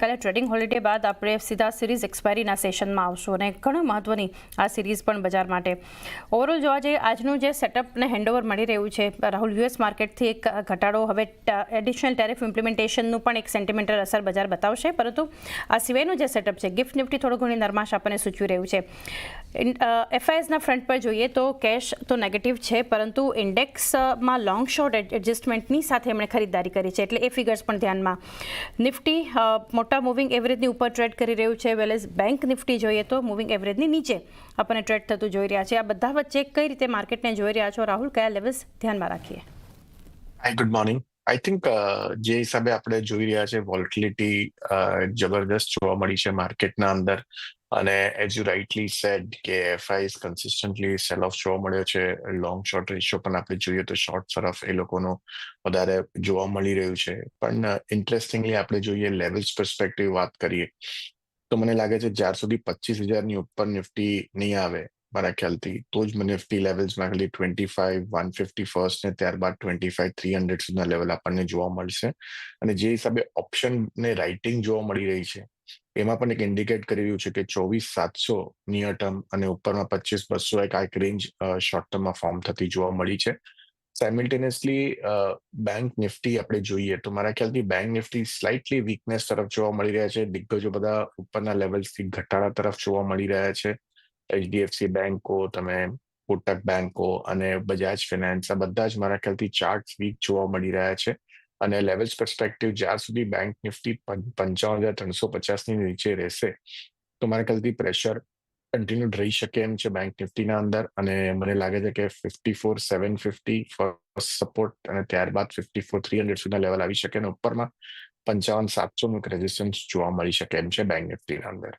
કાલે trading holiday બાદ આપણે સીધા સિરીઝ એક્સપાયરીના સેશનમાં આવશું અને ઘણું મહત્વની આ સિરીઝ પણ બજાર માટે. ઓવરઓલ જોવા જઈએ આજનું જે સેટઅપને હેન્ડઓવર મળી રહ્યું છે, રાહુલ, યુએસ માર્કેટથી એક ઘટાડો, હવે એડિશનલ ટેરિફ ઇમ્પ્લિમેન્ટેશનનું પણ એક સેન્ટિમેન્ટલ અસર બજાર બતાવશે, પરંતુ આ સિવાયનું જે સેટઅપ છે, ગિફ્ટ નિફ્ટી થોડું ઘણી નરમાશ આપણને સૂચવી રહ્યું છે. એફઆઈએસના ફ્રન્ટ પર જોઈએ તો કેશ તો નેગેટિવ છે, પરંતુ ઇન્ડેક્સમાં લોંગ શોર્ટ એડજસ્ટમેન્ટની સાથે એમણે ખરીદદારી કરી છે, એટલે એ ફિગર્સ પણ ધ્યાનમાં. નિફ્ટી મોટા મૂવિંગ એવરેજની ઉપર ટ્રેડ કરી રહ્યું છે, વેલેસ બેંક નિફ્ટી જોઈએ તો મૂવિંગ એવરેજની નીચે આપણને ટ્રેડ થતું જોઈ રહ્યા છે. આ બધા વચ્ચે કઈ રીતે માર્કેટને જોઈ રહ્યા છો, રાહુલ? કયા લેવલ્સ ધ્યાનમાં રાખીએ? Good morning. આઈ થિંક જે હિસાબે આપણે જોઈ રહ્યા છે, વોલ્ટિલિટી જબરદસ્ત જોવા મળી છે માર્કેટના અંદર, અને એઝ યુ રાઇટલી સેડ કે એફઆઈસ કન્સિસ્ટન્ટલી સેલ ઓફ જોવા મળ્યો છે. લોંગ શોર્ટ રેશિયો પણ આપણે જોઈએ તો શોર્ટ તરફ એ લોકોનો વધારે જોવા મળી રહ્યું છે. પણ ઇન્ટરેસ્ટિંગલી આપણે જોઈએ લેવલ્સ પર્સપેક્ટિવ વાત કરીએ તો મને લાગે છે જ્યાર સુધી 25,000ની ઉપર નિફ્ટી નહીં આવે મારા ખ્યાલથી, તો જ નિફ્ટી લેવલ્સમાં ખાલી 25,150 ફર્સ્ટ ને ત્યારબાદ 25,300 સુધીના લેવલ આપણને જોવા મળશે. અને જે હિસાબે ઓપ્શન ને રાઇટિંગ જોવા મળી રહી છે એમાં પણ એક ઇન્ડિકેટ કરી રહ્યું છે કે 24,700 નિયર ટર્મ અને ઉપરમાં 25,200 એક આ એક રેન્જ શોર્ટ ટર્મમાં ફોર્મ થતી જોવા મળી છે. સાયમલ્ટેનિયસલી બેંક નિફ્ટી આપણે જોઈએ તો મારા ખ્યાલથી બેંક નિફ્ટી સ્લાઇટલી વીકનેસ તરફ જોવા મળી રહ્યા છે. દિગ્ગજો બધા ઉપરના લેવલ્સથી ઘટાડા તરફ જોવા મળી રહ્યા છે. એચડીએફસી બેંકો, તમે કોટક બેંકો અને બજાજ ફિનાન્સ, આ બધા જ મારા ખ્યાલથી ચાર્ટ વીક જોવા મળી રહ્યા છે. અને લેવલ્સ પર્સપેક્ટિવ જ્યાર સુધી બેંક નિફ્ટી 55,350ની નીચે રહેશે તો મારા ખ્યાલથી પ્રેશર કન્ટિન્યુ રહી શકે એમ છે બેંક નિફ્ટીના અંદર. અને મને લાગે છે કે 54,750 ફર્સ્ટ સપોર્ટ અને ત્યારબાદ 54,300 સુધીના લેવલ આવી શકે, અને ઉપરમાં 55,700નું રેઝિસ્ટન્સ જોવા મળી શકે એમ છે બેંક નિફ્ટીના અંદર.